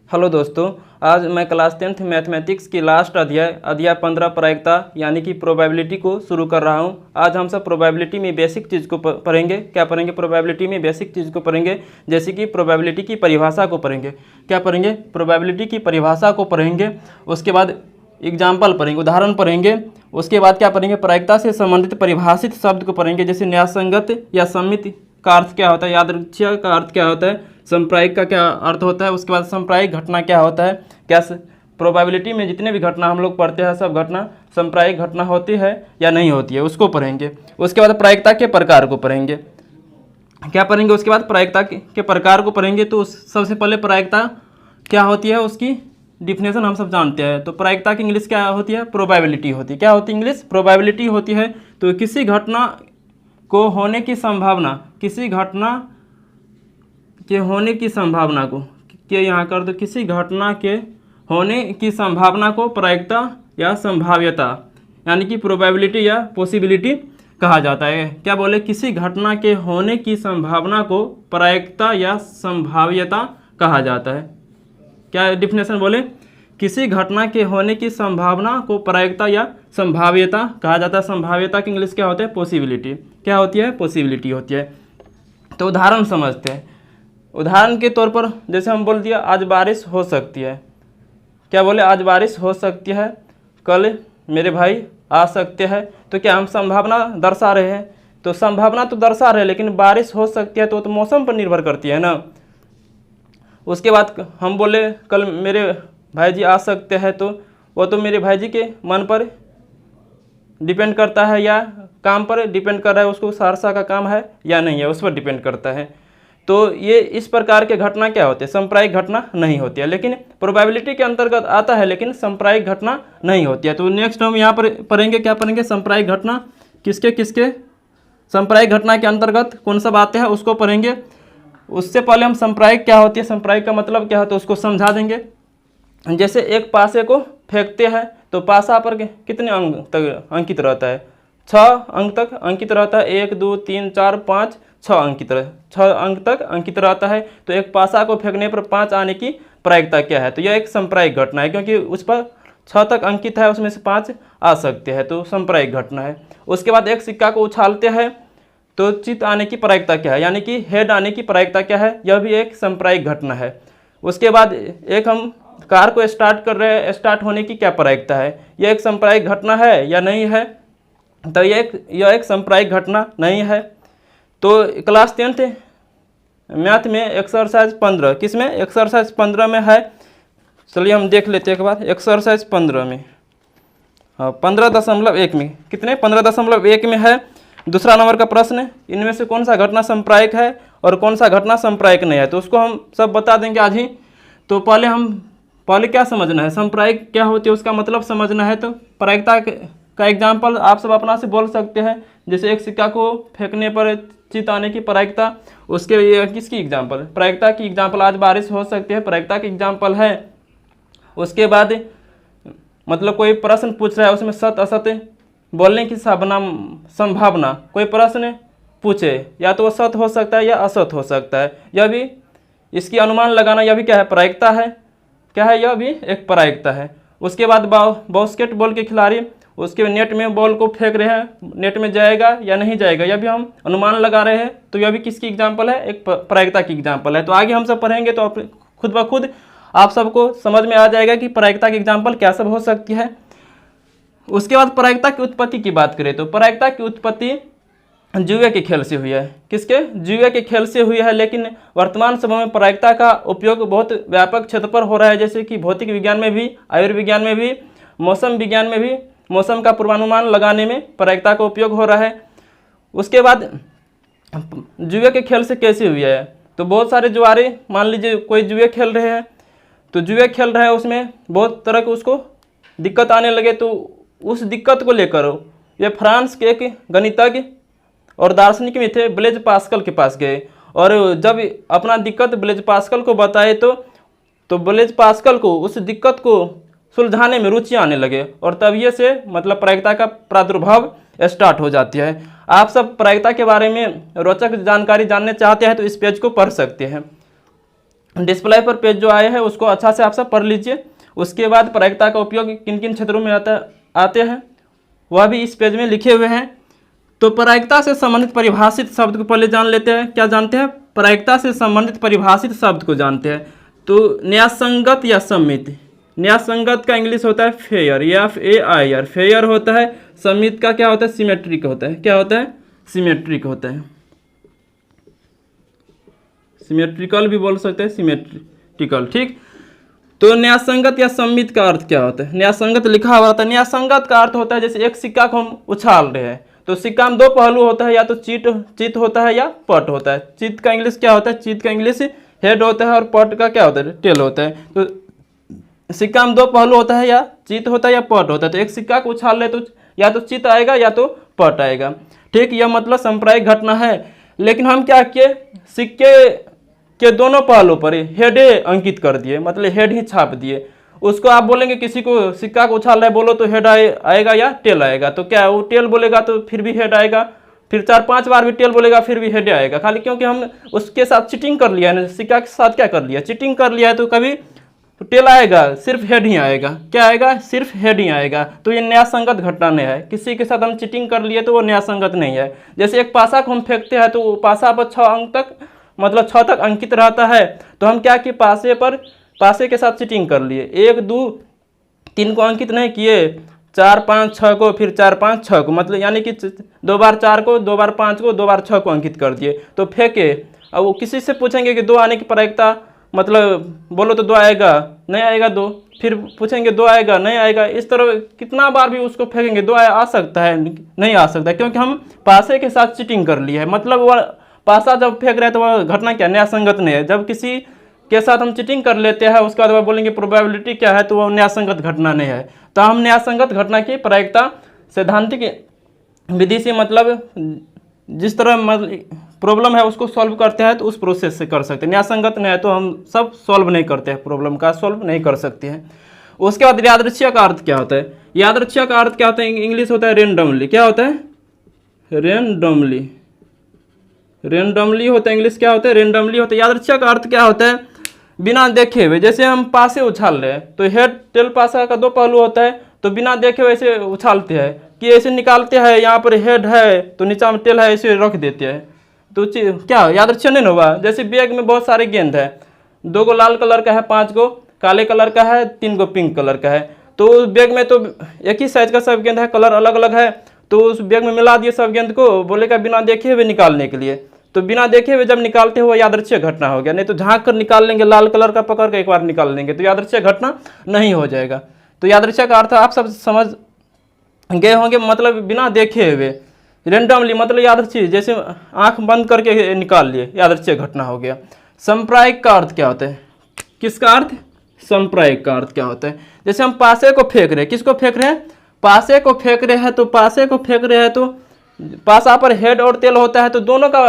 Hello दोस्तों, आज मैं क्लास 10th मैथमेटिक्स की लास्ट अध्याय 15 प्रायिकता यानी कि प्रोबेबिलिटी को शुरू कर रहा हूं। आज हम सब प्रोबेबिलिटी में बेसिक चीज़ को पढ़ेंगे। क्या पढ़ेंगे? प्रोबेबिलिटी में बेसिक चीज़ को पढ़ेंगे, जैसे कि प्रोबेबिलिटी की परिभाषा को पढ़ेंगे। क्या पढ़ेंगे? प्रोबेबिलिटी की परिभाषा को पढ़ेंगे। उसके बाद एग्जाम्पल पढ़ेंगे, उदाहरण पढ़ेंगे। उसके बाद क्या पढ़ेंगे? प्रायिकता से संबंधित परिभाषित शब्द को पढ़ेंगे, जैसे न्यायसंगत या सम्मित का अर्थ क्या होता है, यादृच्छिक का अर्थ क्या होता है, संप्रायिक का क्या अर्थ होता है, उसके बाद संप्रायिक घटना क्या होता है। क्या प्रोबेबिलिटी में जितने भी घटना हम लोग पढ़ते हैं सब घटना संप्रायिक घटना होती है या नहीं होती है, उसको पढ़ेंगे। उसके बाद प्रायिकता के प्रकार को पढ़ेंगे। क्या पढ़ेंगे? उसके बाद प्रायिकता के प्रकार को पढ़ेंगे। तो सबसे पहले प्रायिकता क्या होती है, उसकी डिफिनेशन हम सब जानते हैं। तो प्रायिकता की इंग्लिश क्या होती है? प्रोबेबिलिटी होती है। क्या होती है इंग्लिश? प्रोबेबिलिटी होती है। तो किसी घटना को होने की संभावना, किसी घटना के होने की संभावना को यहाँ कर दो, किसी घटना के होने की संभावना को प्रायिकता या संभाव्यता यानी कि प्रोबेबिलिटी या पॉसिबिलिटी कहा जाता है। क्या बोले? किसी घटना के होने की संभावना को प्रायिकता या संभाव्यता कहा जाता है। क्या डिफिनेशन बोले? किसी घटना के होने की संभावना को प्रायिकता या संभाव्यता कहा जाता है। संभाव्यता की इंग्लिश क्या होता है? पॉसिबिलिटी। क्या होती है? पॉसिबिलिटी होती है। तो उदाहरण समझते हैं। उदाहरण के तौर पर जैसे हम बोल दिया आज बारिश हो सकती है। क्या बोले? आज बारिश हो सकती है, कल मेरे भाई आ सकते हैं। तो क्या हम संभावना दर्शा रहे हैं? तो संभावना तो दर्शा रहे हैं, लेकिन बारिश हो सकती है तो मौसम पर निर्भर करती है ना। उसके बाद हम बोले कल मेरे भाई जी आ सकते हैं, तो वो तो मेरे भाई जी के मन पर डिपेंड करता है या काम पर डिपेंड कर रहा है, उसको सहरसा का काम है या नहीं है, उस पर डिपेंड करता है। तो ये इस प्रकार के घटना क्या होते हैं? संप्रायिक घटना नहीं होती है, लेकिन प्रोबेबिलिटी के अंतर्गत आता है, लेकिन संप्रायिक घटना नहीं होती है। तो नेक्स्ट हम यहाँ पर पढ़ेंगे। क्या पढ़ेंगे? संप्रायिक घटना किसके किसके संप्रायिक घटना के अंतर्गत कौन सब आते हैं, उसको पढ़ेंगे। उससे पहले हम संप्रायिक क्या होती है, संप्रायिक का मतलब क्या होता है, उसको समझा देंगे। जैसे एक पासे को फेंकते हैं तो पासा पर कितने अंक तक अंकित रहता है? 6 अंक तक अंकित रहता है। 1 2 3 4 5 6 अंकित 6 अंक तक अंकित रहता है। तो एक पासा को फेंकने पर 5 आने की प्रायिकता क्या है? तो यह एक संप्रायिक घटना है, क्योंकि उस पर 6 तक अंकित है, उसमें से 5 आ सकते हैं, तो संप्रायिक घटना है। उसके बाद एक सिक्का को उछालते हैं तो चित आने की प्रायिकता क्या है, यानी कि हेड आने की प्रायिकता क्या है? यह भी एक संप्रायिक घटना है। उसके बाद एक हम कार को स्टार्ट कर रहे हैं, स्टार्ट होने की क्या प्रायिकता है? यह एक संप्रायिक घटना है या नहीं है? तो यह एक संप्रायिक घटना नहीं है। तो क्लास 10th मैथ में एक्सरसाइज 15, किस में? एक्सरसाइज 15 में है। चलिए हम देख लेते हैं एक बार। एक्सरसाइज 15 में 15.1 में कितने? 15.1 में है दूसरा नंबर का प्रश्न। इनमें से कौन सा घटना संप्रायिक है और कौन सा घटना संप्रायिक नहीं है, तो उसको हम सब बता देंगे आज ही। तो पहले क्या समझना है? संप्रायिक क्या होती है उसका मतलब समझना है। तो प्रायिकता का एग्जाम्पल आप सब अपना से बोल सकते हैं, जैसे एक सिक्का को फेंकने पर चित आने की प्रायिकता। उसके किसकी एग्जाम्पल? प्रायिकता की एग्जाम्पल आज बारिश हो सकती है, प्रायिकता की एग्जाम्पल है। उसके बाद मतलब कोई प्रश्न पूछ रहा है, उसमें सत्य असत्य बोलने की संभावना, कोई प्रश्न पूछे या तो वो सत्य हो सकता है या असत्य हो सकता है, यह भी इसकी अनुमान लगाना, यह भी क्या है? प्रायिकता है। क्या है? यह भी एक प्रायिकता है। उसके बाद बास्केटबॉल के खिलाड़ी उसके नेट में बॉल को फेंक रहे हैं, नेट में जाएगा या नहीं जाएगा, यह भी हम अनुमान लगा रहे हैं। तो यह भी किसकी एग्जाम्पल है? एक प्रायिकता की एग्जाम्पल है। तो आगे हम सब पढ़ेंगे तो खुद ब खुद आप सबको समझ में आ जाएगा कि प्रायिकता की एग्जाम्पल क्या सब हो सकती है। उसके बाद प्रायिकता की उत्पत्ति की बात करें तो प्रायिकता की उत्पत्ति जुए के खेल से हुई है। किसके? जुए के खेल से हुई है। लेकिन वर्तमान समय में प्रायिकता का उपयोग बहुत व्यापक क्षेत्र पर हो रहा है, जैसे कि भौतिक विज्ञान में भी, आयुर्विज्ञान में भी, मौसम विज्ञान में भी। मौसम का पूर्वानुमान लगाने में प्रायिकता का उपयोग हो रहा है। उसके बाद जुए के खेल से कैसे हुई है? तो बहुत सारे जुआरे, मान लीजिए कोई जुए खेल रहे हैं, तो जुए खेल रहा है, उसमें बहुत तरह के उसको दिक्कत आने लगे। तो उस दिक्कत को लेकर ये फ्रांस के एक गणितज्ञ और दार्शनिक में थे, ब्लेज पास्कल के पास गए। और जब अपना दिक्कत ब्लेज पास्कल को बताए तो ब्लेज पास्कल को उस दिक्कत को सुलझाने में रुचि आने लगे, और तभी से मतलब प्रायिकता का प्रादुर्भाव स्टार्ट हो जाती है। आप सब प्रायिकता के बारे में रोचक जानकारी जानने चाहते हैं तो इस पेज को पढ़ सकते हैं। डिस्प्ले पर पेज जो आए हैं उसको अच्छा से आप सब पढ़ लीजिए। उसके बाद प्रायिकता का उपयोग किन किन क्षेत्रों में आते हैं वह भी इस पेज में लिखे हुए हैं। तो प्रायिकता से संबंधित परिभाषित शब्द को पहले जान लेते हैं। क्या जानते हैं? प्रायिकता से संबंधित परिभाषित शब्द को जानते हैं। तो न्यायसंगत या सम्मित। न्यायसंगत का इंग्लिश होता है फेयर, FAIR, फेयर होता है। सम्मित का क्या होता है? सिमेट्रिक होता है। क्या होता है? सिमेट्रिक होता है। सिमेट्रिकल भी बोल सकते हैं, सिमेट्रिकल, ठीक। तो न्यायसंगत या सम्मित का अर्थ क्या होता है? न्यायसंगत लिखा हुआ होता है। न्यायसंगत का अर्थ होता है जैसे एक सिक्का को हम उछाल रहे हैं तो सिक्का में दो पहलू होता है, या तो चित होता है या पट होता है। चित का इंग्लिश क्या होता है? चित का इंग्लिश हेड होता है और पट का क्या होता है? टेल होता है। तो सिक्का में दो पहलू होता है, या चित होता है या पट होता है। तो एक सिक्का को उछाल रहे तो या तो चित आएगा या तो पट आएगा, ठीक। यह मतलब सांप्रदायिक घटना है। लेकिन हम क्या किए? सिक्के के दोनों पहलू पर हेड अंकित कर दिए, मतलब हेड ही छाप दिए। उसको आप बोलेंगे किसी को सिक्का को उछाल रहे बोलो तो हेड आएगा या टेल आएगा? तो क्या वो टेल बोलेगा तो फिर भी हेड आएगा, फिर 4-5 बार भी टेल बोलेगा फिर भी हेड आएगा, खाली क्योंकि हम उसके साथ चीटिंग कर लिया है। सिक्का के साथ क्या कर लिया? चीटिंग कर लिया है। तो कभी तो टेल आएगा, सिर्फ हेड ही आएगा। क्या आएगा? सिर्फ हेड ही आएगा। तो ये न्यायसंगत घटना नहीं है। किसी के साथ हम चीटिंग कर लिए तो वो न्यायसंगत नहीं है। जैसे एक पासा को हम फेंकते हैं तो पासा पर 6 अंक तक, मतलब 6 तक अंकित रहता है। तो हम क्या किए? पासे के साथ चीटिंग कर लिए। 1 2 3 को अंकित नहीं किए, 4 5 6 को, फिर 4 5 6 को, मतलब यानी कि 2 बार 4 को, 2 बार 5 को, 2 बार 6 को अंकित कर दिए। तो फेंके। अब वो किसी से पूछेंगे कि 2 आने की प्रायिकता, मतलब बोलो तो 2 आएगा, नहीं आएगा 2। फिर पूछेंगे 2 आएगा, नहीं आएगा। इस तरह कितना बार भी उसको फेंकेंगे 2 आ सकता है, नहीं आ सकता, क्योंकि हम पासे के साथ चीटिंग कर लिए है। मतलब वह पासा जब फेंक रहे हैं तो वह घटना क्या? न्यायसंगत नहीं है। जब किसी के साथ हम चीटिंग कर लेते हैं उसके बाद वह बोलेंगे प्रोबेबिलिटी क्या है, तो वह न्यायसंगत घटना नहीं है। तो हम न्यायसंगत घटना की प्रायिकता सैद्धांतिक विधि से, मतलब जिस तरह प्रॉब्लम है उसको सॉल्व करते हैं तो उस प्रोसेस से कर सकते हैं। न्यायसंगत नहीं है तो हम सब सॉल्व नहीं करते हैं, प्रॉब्लम का सॉल्व नहीं कर सकते हैं। उसके बाद यादृच्छिक का अर्थ क्या होता है? यादृच्छिक का अर्थ क्या होता है? इंग्लिश होता है रेंडमली। क्या होता है? रेंडमली। रेंडमली होता है इंग्लिश। क्या होता है? रेंडमली होता है। यादृच्छिक का अर्थ क्या होता है? बिना देखे हुए। जैसे हम पासे उछाल रहे हैं तो हेड टेल पासा का 2 पहलू होता है, तो बिना देखे हुए ऐसे उछालते हैं कि ऐसे निकालते हैं, यहाँ पर हेड है तो नीचा में टेल है, ऐसे रख देते हैं। तो क्या यादृच्छिक नहीं होगा? जैसे बैग में बहुत सारे गेंद है, 2 गो लाल कलर का है, 5 गो काले कलर का है, 3 गो पिंक कलर का है। तो उस बैग में तो एक ही साइज का सब गेंद है, कलर अलग अलग है। तो उस बैग में मिला दिए सब गेंद को, बोलेगा बिना देखे हुए निकालने के लिए। तो बिना देखे हुए जब निकालते हुए यादृच्छिक घटना हो गया। नहीं तो झांक कर निकाल लेंगे, लाल कलर का पकड़ के एक बार निकाल लेंगे तो यादृच्छिक घटना नहीं हो जाएगा। तो यादृच्छिक का अर्थ आप सब समझ गए होंगे, मतलब बिना देखे हुए। रेंडमली मतलब यादृच्छिक, जैसे आंख बंद करके निकाल लिए, यादृच्छिक घटना हो गया। सांप्रदायिक का अर्थ क्या होता है? किसका अर्थ? सांप्रदायिक का अर्थ क्या होता है? जैसे हम पासे को फेंक रहे हैं, किसको फेंक रहे हैं? पासे को फेंक रहे हैं। तो पासे को फेंक रहे हैं तो पासा पर हेड और टेल होता है, तो दोनों का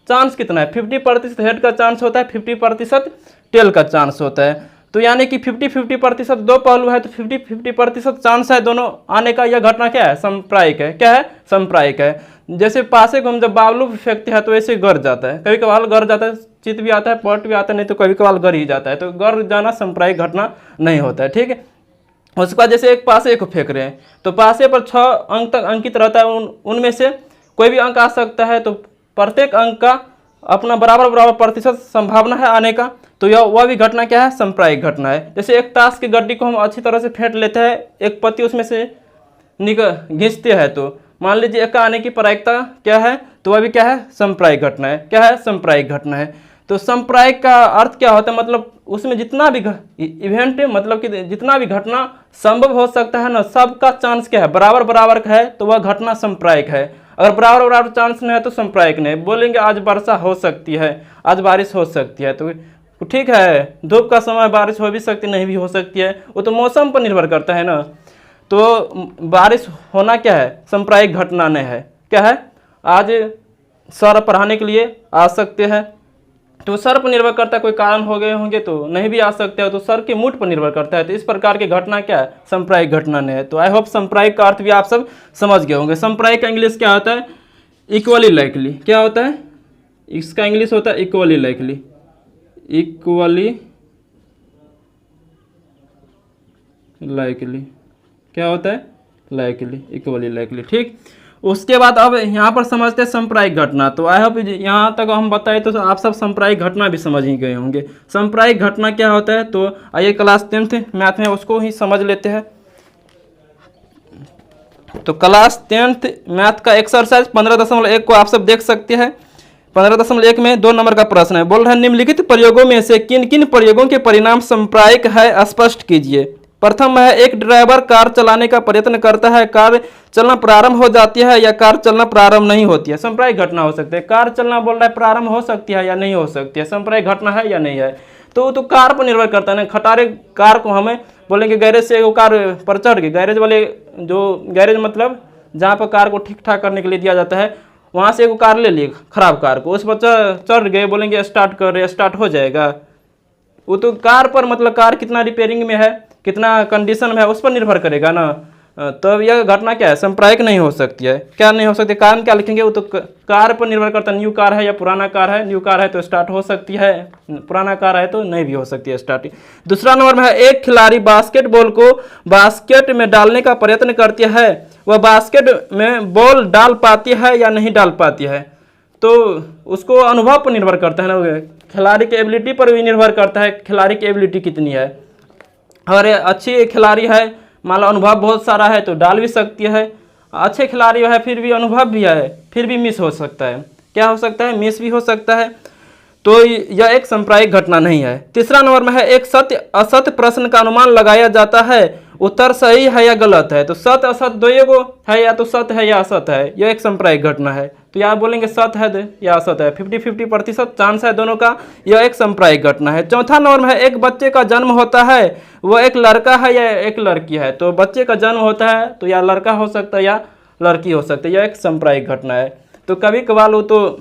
चांस कितना है? 50% हेड का चांस होता है, 50% टेल का चांस होता है। तो यानी कि 50-50% 2 पहलू है तो 50-50% चांस है दोनों आने का। यह घटना क्या है? सांप्रदायिक है। क्या है? सांप्रदायिक है। जैसे पासे को हम जब बावलू फेंकते हैं तो ऐसे गर जाता है, कभी कभार गर जाता है, चित भी आता है, पट भी आता है, नहीं तो कभी कभार गर ही जाता है। तो गर जाना सांप्रदायिक घटना नहीं होता है, ठीक है। उसके बाद जैसे एक पासे को फेंक रहे हैं तो पासे पर 6 अंक तक अंकित रहता है, उनमें से कोई भी अंक आ सकता है। तो प्रत्येक अंक का अपना बराबर प्रतिशत संभावना है आने का। तो यह वह भी घटना क्या है? सांप्रदायिक घटना है। जैसे एक ताश की गड्डी को हम अच्छी तरह से फेंट लेते हैं, एक पत्ती उसमें से घिंचते हैं, तो मान लीजिए एक का आने की प्रायिकता क्या है? तो वह भी क्या है? सांप्रदायिक घटना है। क्या है? सांप्रदायिक घटना है। तो सांप्रदायिक का अर्थ क्या होता है? मतलब उसमें जितना भी इवेंट, मतलब कि जितना भी घटना संभव हो सकता है ना, सबका चांस क्या है? बराबर का है, तो वह घटना सांप्रदायिक है। अगर बराबर चांस नहीं है तो सांप्रदायिक नहीं। बोलेंगे आज वर्षा हो सकती है, आज बारिश हो सकती है, तो ठीक है, धूप का समय बारिश हो भी सकती, नहीं भी हो सकती है, वो तो मौसम पर निर्भर करता है ना। तो बारिश होना क्या है? सांप्रदायिक घटना नहीं है। क्या है? आज सर पढ़ाने के लिए आ सकते हैं, तो सर पर निर्भर करता है, कोई कारण हो गए होंगे तो नहीं भी आ सकते हो, तो सर के मूड पर निर्भर करता है। तो इस प्रकार की घटना क्या है? सांप्रदायिक घटना नहीं है। तो आई होप सांप्रदायिक का अर्थ भी आप सब समझ गए होंगे। सांप्रदायिक का इंग्लिश क्या होता है? Equally likely. क्या होता है? इसका इंग्लिश होता है इक्वली लाइकली। इक्वली लाइकली, क्या होता है, लाइकली, इक्वली लाइकली। ठीक, उसके बाद अब यहाँ पर समझते हैं सांप्रदायिक घटना। तो आई होप यहाँ तक हम बताए तो आप सब सांप्रदायिक घटना भी समझ ही गए होंगे। सांप्रदायिक घटना क्या होता है, तो आइए क्लास 10th मैथ में उसको ही समझ लेते हैं। तो क्लास 10th मैथ का एक्सरसाइज 15.1 को आप सब देख सकते हैं। 15.1 में 2 नंबर का प्रश्न है, बोल रहा है निम्नलिखित प्रयोगों में से किन किन प्रयोगों के परिणाम सांप्रदायिक है, स्पष्ट कीजिए। प्रथम है, एक ड्राइवर कार चलाने का प्रयत्न करता है, कार चलना प्रारंभ हो जाती है या कार चलना प्रारंभ नहीं होती है। सांप्रदायिक घटना हो सकती है। कार चलना बोल रहा है प्रारंभ हो सकती है या नहीं हो सकती है, सांप्रदायिक घटना है या नहीं है। तो कार पर निर्भर करता है ना। खटारे कार को हमें बोलेंगे गैरेज से वो कार पर चढ़ गई, गैरेज वाले जो गैरेज मतलब जहाँ पर कार को ठीक ठाक करने के लिए दिया जाता है, वहाँ से एक कार ले लिए खराब कार को, उस पर चढ़ गए, बोलेंगे स्टार्ट कर रहे, स्टार्ट हो जाएगा। वो तो कार पर मतलब कार कितना रिपेयरिंग में है, कितना कंडीशन में है, उस पर निर्भर करेगा ना। तो यह घटना क्या है, सांप्रदायिक नहीं हो सकती है। क्या नहीं हो सकती, कारण क्या लिखेंगे, वो तो कार पर निर्भर करता है। न्यू कार है या पुराना कार है, न्यू कार है तो स्टार्ट हो सकती है, पुराना कार है तो नहीं भी हो सकती है स्टार्ट। दूसरा नंबर में है, एक खिलाड़ी बास्केटबॉल को बास्केट में डालने का प्रयत्न करती है, वह बास्केट में बॉल डाल पाती है या नहीं डाल पाती है। तो उसको अनुभव पर निर्भर करता है ना, खिलाड़ी की एबिलिटी पर भी निर्भर करता है, खिलाड़ी की एबिलिटी कितनी है। अगर अच्छी खिलाड़ी है, मान लो अनुभव बहुत सारा है तो डाल भी सकती है। अच्छे खिलाड़ी है फिर भी अनुभव भी है, फिर भी मिस हो सकता है। क्या हो सकता है, मिस भी हो सकता है। तो यह एक सांप्रदायिक घटना नहीं है। तीसरा नंबर में है, एक सत्य असत्य प्रश्न का अनुमान लगाया जाता है, उत्तर सही है या गलत है। तो सत्य असत्य दो एगो है, या तो सत्य है या असत्य है, यह एक सांप्रदायिक घटना है। तो यहाँ बोलेंगे सत्य है या असत्य है, 50-50% चांस है दोनों का, यह एक सांप्रदायिक घटना है। चौथा नंबर में है, एक बच्चे का जन्म होता है, वह एक लड़का है या एक लड़की है। तो बच्चे का जन्म होता है तो या लड़का हो सकता है या लड़की हो सकती है, यह एक सांप्रदायिक घटना है। तो कभी कभार वो तो,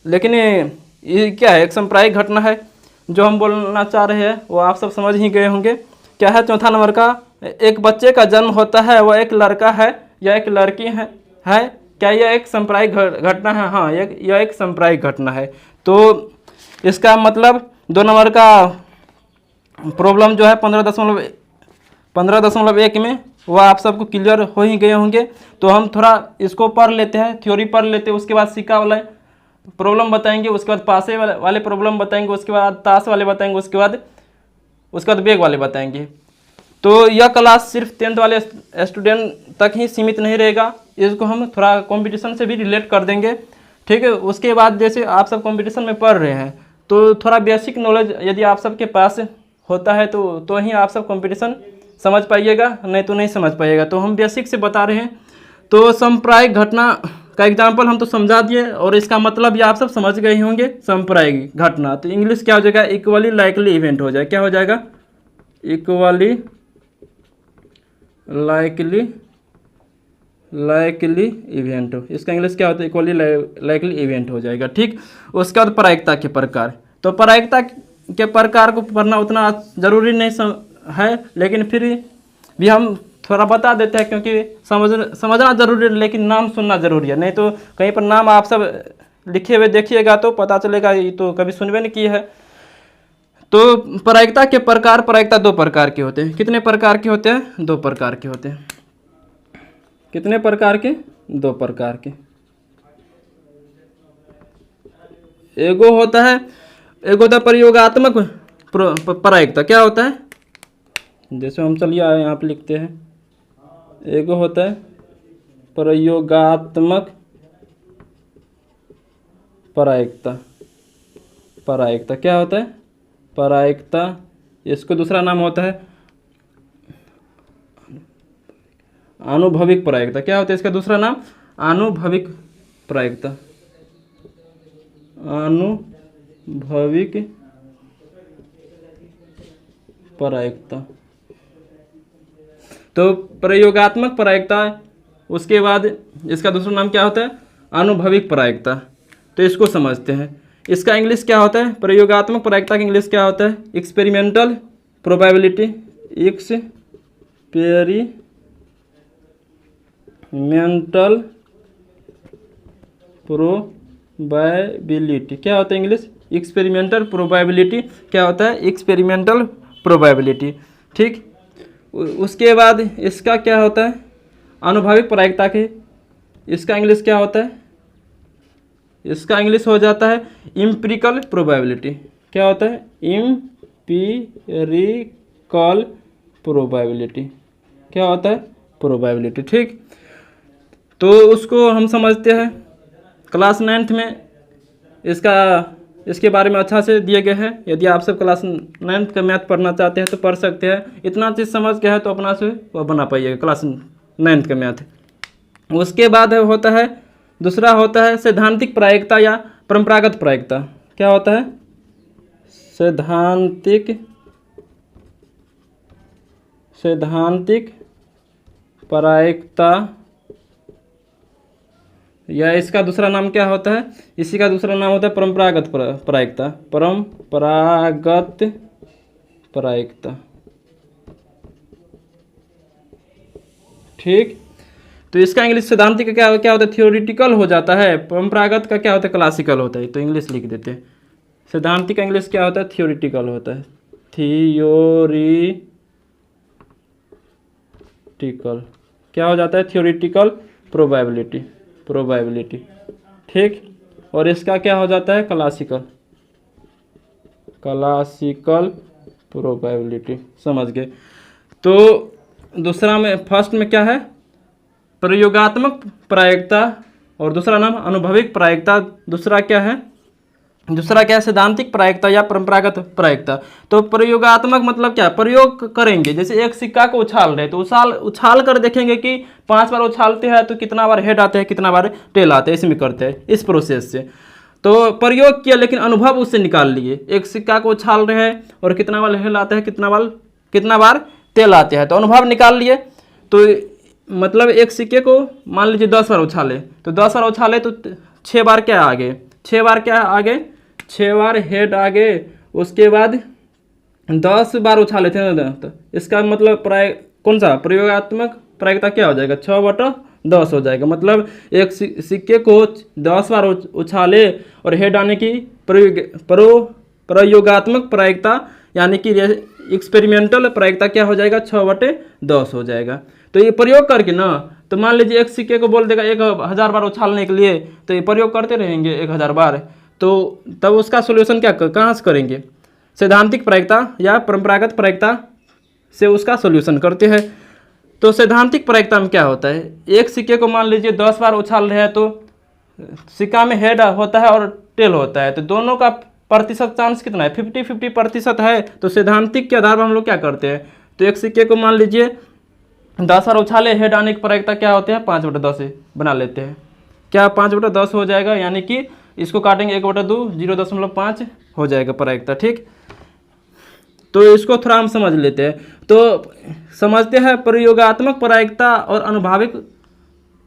लेकिन ये क्या है, एक सांप्रदायिक घटना है। जो हम बोलना चाह रहे हैं वो आप सब समझ ही गए होंगे। क्या है चौथा नंबर का, एक बच्चे का जन्म होता है, वह एक लड़का है या एक लड़की है। क्या यह एक सांप्रदायिक घटना है? हाँ, यह एक सांप्रदायिक घटना है। तो इसका मतलब 2 नंबर का प्रॉब्लम जो है 15.1 में, वह आप सबको क्लियर हो ही गए होंगे। तो हम थोड़ा इसको पढ़ लेते हैं, थ्योरी पढ़ लेते हैं, उसके बाद सिक्का वाला प्रॉब्लम बताएंगे, उसके बाद पासे वाले प्रॉब्लम बताएंगे, उसके बाद ताश वाले बताएंगे, उसके बाद बैग वाले बताएंगे। तो यह क्लास सिर्फ 10th वाले स्टूडेंट तक ही सीमित नहीं रहेगा, इसको हम थोड़ा कंपटीशन से भी रिलेट कर देंगे। ठीक है, उसके बाद जैसे आप सब कंपटीशन में पढ़ रहे हैं तो थोड़ा बेसिक नॉलेज यदि आप सबके पास होता है तो ही आप सब कंपटीशन समझ पाइएगा, नहीं तो नहीं समझ पाइएगा। तो हम बेसिक से बता रहे हैं। तो सांप्रदायिक घटना का एग्जाम्पल हम तो समझा दिए, और इसका मतलब भी आप सब समझ गए ही होंगे। सांप्रदायिक घटना तो इंग्लिश क्या हो जाएगा, इक्वली लाइकली इवेंट हो जाएगा। क्या हो जाएगा, इक्वली लाइकली इवेंट। इसका इंग्लिश क्या होता है, इक्वली लाइकली इवेंट हो जाएगा। ठीक, उसके बाद प्रायिकता के प्रकार। तो प्रायिकता के प्रकार को पढ़ना उतना जरूरी नहीं है, लेकिन फिर भी हम थोड़ा बता देते हैं, क्योंकि समझना जरूरी है, लेकिन नाम सुनना जरूरी है। नहीं तो कहीं पर नाम आप सब लिखे हुए देखिएगा तो पता चलेगा ये तो कभी सुनबे नहीं किए है। तो प्रायिकता के प्रकार, प्रायिकता 2 प्रकार के होते हैं। कितने प्रकार के होते हैं, 2 प्रकार के होते हैं। कितने प्रकार के, 2 प्रकार के। एगो होता है प्रयोगात्मक प्रायिकता। क्या होता है, जैसे हम चलिए यहाँ पे लिखते हैं, एगो होता है प्रयोगात्मक प्रायिकता। क्या होता है, प्रायिकता। इसको दूसरा नाम होता है आनुभविक प्रायिकता। क्या होता है इसका दूसरा नाम, आनुभविक प्रायिकता। आनुभविक प्रायिकता। तो प्रयोगात्मक प्रायिकता, उसके बाद इसका दूसरा नाम क्या होता है, आनुभविक प्रायिकता। तो इसको समझते हैं। इसका इंग्लिश क्या होता है, प्रयोगात्मक प्रायिकता का इंग्लिश क्या होता है, एक्सपेरिमेंटल प्रोबेबिलिटी। एक्सपेरिमेंटल प्रोबेबिलिटी क्या होता है इंग्लिश, एक्सपेरिमेंटल प्रोबेबिलिटी क्या होता है, एक्सपेरिमेंटल प्रोबेबिलिटी। ठीक, उसके बाद इसका क्या होता है, आनुभविक प्रायिकता के, इसका इंग्लिश क्या होता है, इसका इंग्लिश हो जाता है इम्पिरिकल प्रोबेबिलिटी। क्या होता है, इम्पिरिकल प्रोबेबिलिटी। क्या होता है, प्रोबेबिलिटी। ठीक, तो उसको हम समझते हैं क्लास 9th में, इसके बारे में अच्छा से दिए गए हैं। यदि आप सब क्लास 9th का मैथ पढ़ना चाहते हैं तो पढ़ सकते हैं। इतना चीज़ समझ के है तो अपना से वो बना पाइएगा क्लास 9th का मैथ। उसके बाद होता है, दूसरा होता है सैद्धांतिक प्रायिकता या परंपरागत प्रायिकता। क्या होता है, सैद्धांतिक प्रायिकता, या इसका दूसरा नाम क्या होता है, इसी का दूसरा नाम होता है परंपरागत प्रायिकता। परंपरागत प्रायिकता। ठीक, तो इसका इंग्लिश सैद्धांतिक का क्या होता है, थियोरिटिकल हो जाता है। परंपरागत का क्या होता है, क्लासिकल होता है। तो इंग्लिश लिख देते हैं, सैद्धांतिक का इंग्लिश क्या होता है, थियोरिटिकल होता है। थियोरिटिकल क्या हो जाता है, थियोरिटिकल प्रोबेबिलिटी। ठीक, और इसका क्या हो जाता है, क्लासिकल प्रोबेबिलिटी। समझ गए। तो दूसरा में, फर्स्ट में क्या है, प्रयोगात्मक प्रायिकता, और दूसरा नाम अनुभविक प्रायिकता। दूसरा क्या है, सैद्धांतिक प्रायिकता या परंपरागत प्रायिकता। तो प्रयोगात्मक मतलब क्या, प्रयोग करेंगे। जैसे एक सिक्का को उछाल रहे तो उछाल कर देखेंगे कि 5 बार उछालते हैं तो कितना बार हेड आते हैं, कितना बार टेल आते हैं, इसमें करते हैं इस प्रोसेस से। तो प्रयोग किया लेकिन अनुभव उससे निकाल लिए। एक सिक्का को उछाल रहे हैं और कितना बार हेड आते हैं, कितना बार टेल आते हैं, तो अनुभव निकाल लिए। तो मतलब एक सिक्के को मान लीजिए 10 बार उछाले, तो 10 बार उछाले तो 6 बार क्या आगे, 6 बार हेड आगे। उसके बाद 10 बार उछाले थे ना, तो इसका मतलब कौन सा प्रयोगात्मक प्रायिकता क्या हो जाएगा, 6/10 हो जाएगा। मतलब एक सिक्के को 10 बार उछाले और हेड आने की प्रयोगात्मक प्रायिकता यानी कि एक्सपेरिमेंटल प्रायिकता क्या हो जाएगा, 6/10 हो जाएगा। तो ये प्रयोग करके ना, तो मान लीजिए एक सिक्के को बोल देगा 1000 बार उछालने के लिए, तो ये प्रयोग करते रहेंगे 1000 बार, तो तब उसका सोल्यूशन कहाँ से करेंगे, सैद्धांतिक प्रायिकता या परंपरागत प्रायिकता से उसका सोल्यूशन करते हैं। तो सैद्धांतिक प्रायिकता में क्या होता है, एक सिक्के को मान लीजिए 10 बार उछाल रहे हैं तो सिक्का में हेड होता है और टेल होता है, तो दोनों का प्रतिशत चांस कितना है, 50-50% है। तो सैद्धांतिक के आधार पर हम लोग क्या करते हैं, तो एक सिक्के को मान लीजिए 10 बार उछाले, हेड आने की प्रायिकता क्या होते हैं, 5/10 बना लेते हैं। क्या 5/10 हो जाएगा, यानी कि इसको काटेंगे 1/2, 0.5 हो जाएगा प्रायिकता। ठीक, तो इसको थोड़ा हम समझ लेते हैं। तो समझते हैं प्रयोगात्मक प्रायिकता और अनुभविक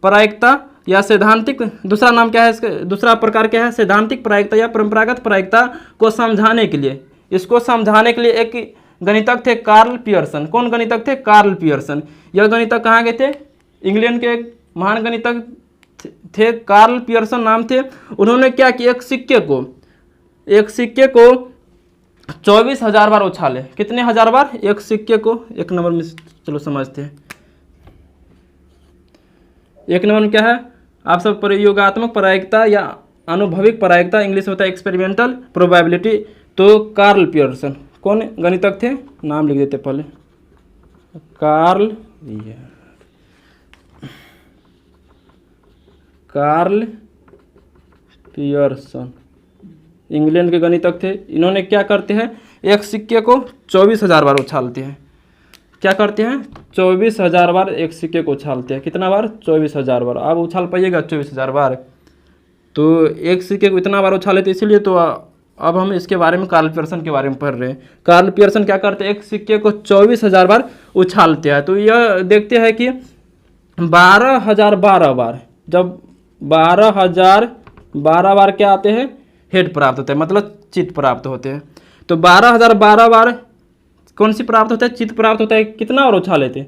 प्रायिकता या सैद्धांतिक, दूसरा नाम क्या है इसका, दूसरा प्रकार क्या है, सैद्धांतिक प्रायिकता या परंपरागत प्रायिकता को समझाने के लिए, इसको समझाने के लिए एक गणितज्ञ थे कार्ल पियर्सन। कौन गणितज्ञ थे, कार्ल पियर्सन। यह गणितज्ञ कहाँ गए थे, इंग्लैंड के एक महान गणितज्ञ थे, कार्ल पियर्सन नाम थे। उन्होंने क्या किया, एक सिक्के को 24,000 बार उछाले। कितने हजार बार, एक सिक्के को, एक नंबर में चलो समझते हैं। एक नंबर में क्या है, आप सब प्रयोगात्मक प्रायिकता या अनुभविक प्रायिकता, इंग्लिश होता है एक्सपेरिमेंटल प्रोबेबिलिटी। तो कार्ल पियर्सन कौन गणितज्ञ थे, नाम लिख देते पहले, कार्ल पियर्सन इंग्लैंड के गणितज्ञ थे। इन्होंने क्या करते हैं, एक सिक्के को 24,000 बार उछालते हैं। क्या करते हैं, 24,000 बार एक सिक्के को उछालते हैं। कितना बार, 24,000 बार। आप उछाल पाइएगा 24,000 बार, तो एक सिक्के को इतना बार उछाले, तो इसीलिए तो अब हम इसके बारे में कार्ल पियर्सन के बारे में पढ़ रहे हैं। कार्ल पियर्सन क्या करते हैं, एक सिक्के को 24,000 बार उछालते हैं। तो यह देखते हैं कि 12,012 बार, जब 12,012 बार क्या आते हैं, हेड प्राप्त होते हैं, मतलब चित्त प्राप्त होते हैं। तो 12,012 बार कौन सी प्राप्त होता है, चित्त प्राप्त होता है। कितना बार उछाले थे,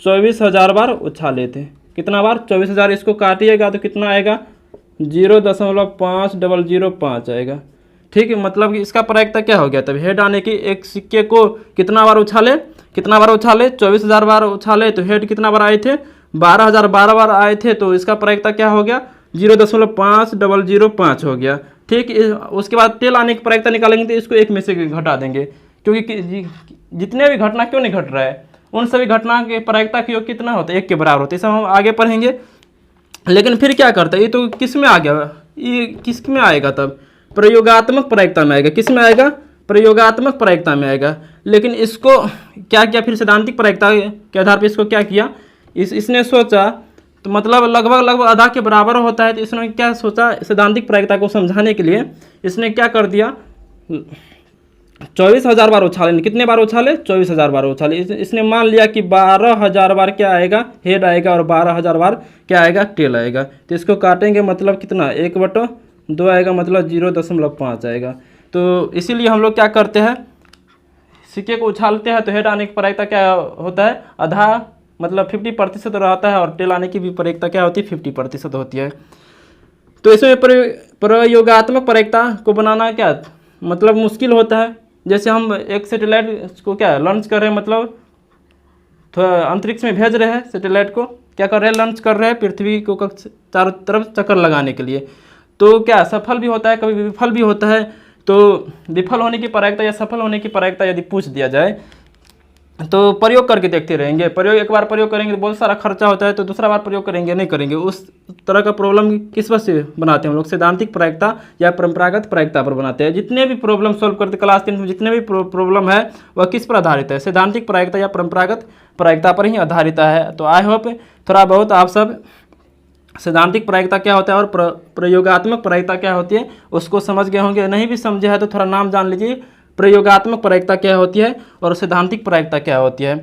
24,000 बार उछाले थे। कितना बार, 24,000। इसको काटिएगा तो कितना आएगा, 0.5005 आएगा। ठीक है, मतलब कि इसका प्रायिकता क्या हो गया तब हेड आने की, एक सिक्के को कितना बार उछाले, 24,000 बार उछाले तो हेड कितना बार आए थे, 12,012 बार आए थे, तो इसका प्रायिकता क्या हो गया 0.5005 हो गया। ठीक, उसके बाद टेल आने की प्रायिकता निकालेंगे तो इसको एक में से घटा देंगे, क्योंकि जितने भी घटना क्यों नहीं घट रहा है, उन सभी घटना के प्रायिकता का योग कितना होता है, 1 के बराबर होता है। सब हम आगे पढ़ेंगे। लेकिन फिर क्या करता है, ये तो किस में आ गया, ये किस में आएगा तब, प्रयोगात्मक प्रायिकता में आएगा। किस में आएगा, प्रयोगात्मक प्रायिकता में आएगा। लेकिन इसको क्या किया फिर सैद्धांतिक प्रायिकता के आधार पर इसको क्या किया, इसने सोचा तो मतलब लगभग आधा के बराबर होता है, तो इसने क्या सोचा सैद्धांतिक प्रायिकता को समझाने के लिए इसने क्या कर दिया, 24,000 बार उछाले, कितने बार उछाले, 24,000 बार उछाले। इसने मान लिया कि 12,000 बार क्या आएगा, हेड आएगा, और 12,000 बार क्या आएगा, टेल आएगा। तो इसको काटेंगे मतलब कितना, 1/2 आएगा, मतलब 0.5 आएगा। तो इसीलिए हम लोग क्या करते हैं, सिक्के को उछालते हैं तो हेड आने की प्रायिकता क्या होता है, आधा मतलब 50% रहता है, और टेल आने की भी प्रायिकता क्या होती है, 50% होती है। तो इसमें प्रयोगात्मक प्रायिकता को बनाना क्या मतलब मुश्किल होता है। जैसे हम एक सैटेलाइट को क्या लॉन्च कर रहे हैं, मतलब थोड़ा अंतरिक्ष में भेज रहे हैं, सैटेलाइट को क्या कर रहे हैं, लॉन्च कर रहे हैं पृथ्वी को चारों तरफ चक्कर लगाने के लिए। तो क्या सफल भी होता है, कभी विफल भी होता है। तो विफल होने की प्रायिकता या सफल होने की प्रायिकता यदि पूछ दिया जाए तो प्रयोग करके देखते रहेंगे। प्रयोग एक बार प्रयोग करेंगे तो बहुत सारा खर्चा होता है, तो दूसरा बार प्रयोग करेंगे नहीं करेंगे। उस तरह का प्रॉब्लम किस वजह से बनाते हैं हम लोग, सैद्धांतिक प्रायिकता या परंपरागत प्रायिकता पर बनाते हैं। जितने भी प्रॉब्लम सॉल्व करते क्लास 10 में, जितने भी प्रॉब्लम है वह किस पर आधारित है, सैद्धांतिक प्रायिकता या परंपरागत प्रायिकता पर ही आधारित है। तो आई होप थोड़ा बहुत आप सब सैद्धांतिक प्रायिकता क्या होता है और प्रयोगात्मक प्रायिकता क्या होती है उसको समझ गए होंगे। नहीं भी समझे है तो थोड़ा नाम जान लीजिए, प्रयोगात्मक प्रायिकता क्या होती है और सैद्धांतिक प्रायिकता क्या होती है।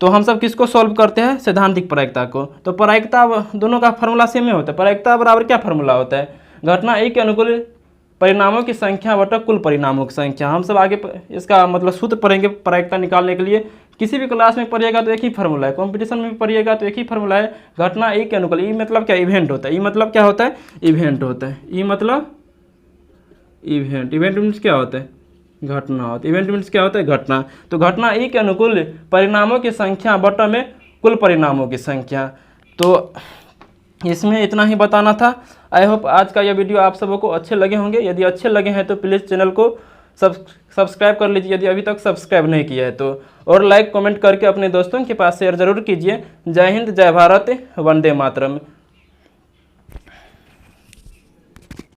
तो हम सब किसको सॉल्व करते हैं, सैद्धांतिक प्रायिकता को। तो प्रायिकता दोनों का फार्मूला सेम ही होता है। प्रायिकता बराबर क्या फार्मूला होता है, घटना एक के अनुकूल परिणामों की संख्या बटा कुल परिणामों की संख्या। हम सब आगे इसका मतलब सूत्र पढ़ेंगे प्रायिकता निकालने के लिए। किसी भी क्लास में पढ़िएगा तो एक ही फार्मूला है, कंपटीशन में भी पढ़िएगा तो एक ही फार्मूला है, घटना एक के अनुकूल। ई मतलब क्या, इवेंट होता है। ई मतलब क्या होता है, इवेंट होता है। ई मतलब इवेंट, इवेंट मीन्स क्या होता है, घटना होता है। इवेंट मीन्स क्या होता है, घटना। तो घटना ई के अनुकूल परिणामों की संख्या बटा में कुल परिणामों की संख्या। तो इसमें इतना ही बताना था। आई होप आज का यह वीडियो आप सबों को अच्छे लगे होंगे। यदि अच्छे लगे हैं तो प्लीज़ चैनल को सब्सक्राइब कर लीजिए यदि अभी तक सब्सक्राइब नहीं किया है तो, और लाइक कमेंट करके अपने दोस्तों के पास शेयर जरूर कीजिए। जय हिंद, जय भारत, वंदे मातरम।